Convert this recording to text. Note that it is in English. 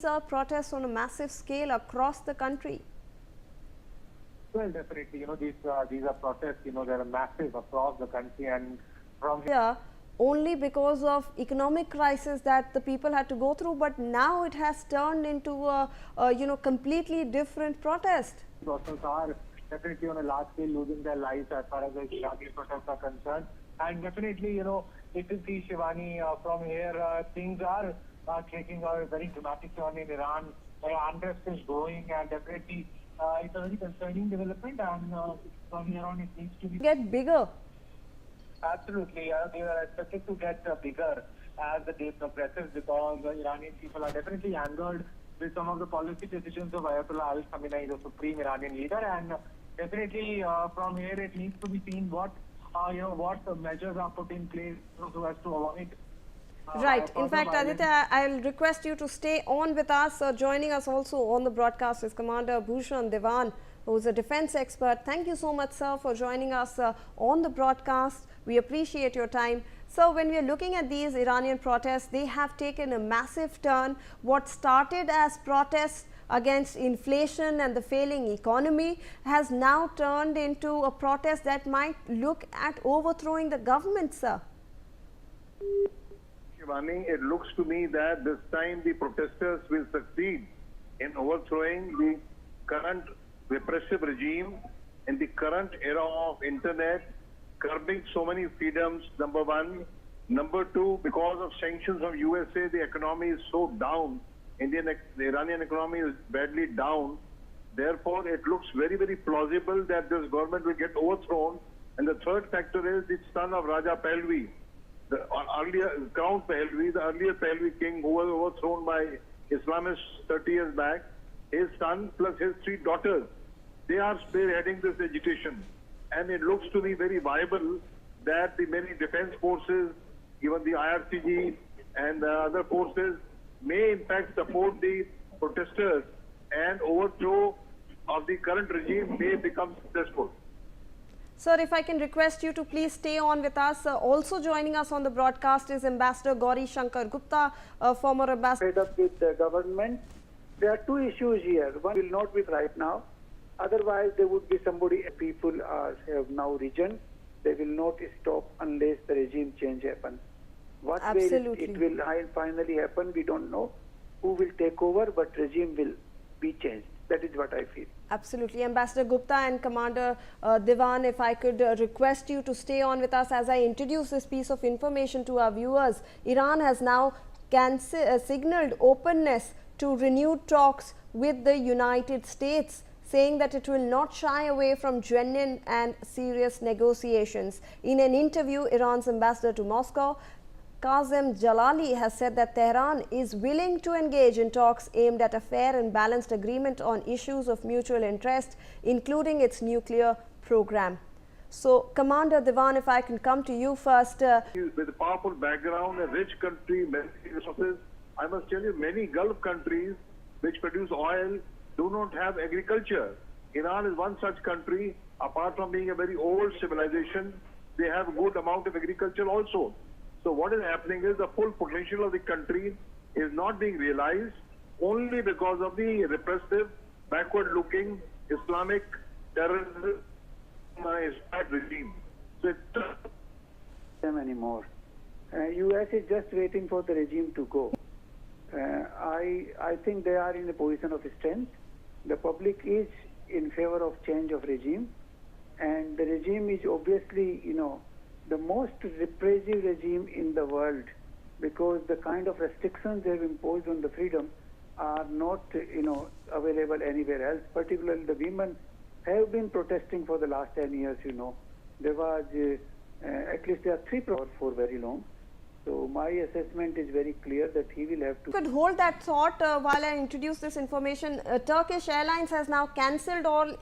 Protests on a massive scale across the country? Well, definitely, these are protests, they're massive across the country, and from here only because of economic crisis that the people had to go through, but now it has turned into a completely different protest. Persons are definitely on a large scale losing their lives as far as the Iranian protests are concerned, and definitely, if you see Shivani from here, things are taking a very dramatic turn in Iran. Unrest is growing, and definitely it's a very concerning development, and from here on it needs to get bigger. Absolutely, they are expected to get bigger as the day progresses, because the Iranian people are definitely angered with some of the policy decisions of Ayatollah Ali Khamenei, the supreme Iranian leader, and definitely from here it needs to be seen what measures are put in place so as to avoid. Right. In fact, Aditya, I'll request you to stay on with us. Joining us also on the broadcast is Commander Bhushan Devan, who is a defense expert. Thank you so much, sir, for joining us on the broadcast. We appreciate your time. So when we are looking at these Iranian protests, they have taken a massive turn. What started as protests against inflation and the failing economy has now turned into a protest that might look at overthrowing the government, sir. Shivani, it looks to me that this time the protesters will succeed in overthrowing the current repressive regime in the current era of internet, curbing so many freedoms, number one. Number two, because of sanctions of USA, the economy is so down. The Iranian economy is badly down. Therefore, it looks very, very plausible that this government will get overthrown. And the third factor is the son of Raja Pahlavi, the earlier Crown Pahlavi, the earlier Pahlavi king who was overthrown by Islamists 30 years back. His son plus his three daughters, they are spearheading this agitation. And it looks to me very viable that the many defense forces, even the IRCG and the other forces, may in fact support the protesters, and overthrow of the current regime may become successful. Sir, if I can request you to please stay on with us. Also joining us on the broadcast is Ambassador Gauri Shankar Gupta, former ambassador. Fed up with the government. There are two issues here. One will not be right now. Otherwise, there would be somebody. People have now risen. They will not stop unless the regime change happens. What way it will finally happen, we don't know. Who will take over, but regime will be changed. That is what I feel. Absolutely. Ambassador Gupta and Commander Devan, if I could request you to stay on with us as I introduce this piece of information to our viewers. Iran has now signaled openness to renewed talks with the United States, saying that it will not shy away from genuine and serious negotiations. In an interview, Iran's ambassador to Moscow, Kazem Jalali, has said that Tehran is willing to engage in talks aimed at a fair and balanced agreement on issues of mutual interest, including its nuclear program. So, Commander Devan, if I can come to you first. With a powerful background, a rich country, many resources, I must tell you, many Gulf countries which produce oil do not have agriculture. Iran is one such country. Apart from being a very old civilization, they have a good amount of agriculture also. So what is happening is the full potential of the country is not being realized only because of the repressive, backward-looking Islamic terrorist regime. So it's not them anymore. US is just waiting for the regime to go. I think they are in a position of strength. The public is in favor of change of regime, and the regime is obviously, the most repressive regime in the world, because the kind of restrictions they have imposed on the freedom are not, available anywhere else. Particularly the women have been protesting for the last 10 years, There was, at least there are 3 protests for very long. So my assessment is very clear that he will have to. Could hold that thought while I introduce this information. Turkish Airlines has now cancelled all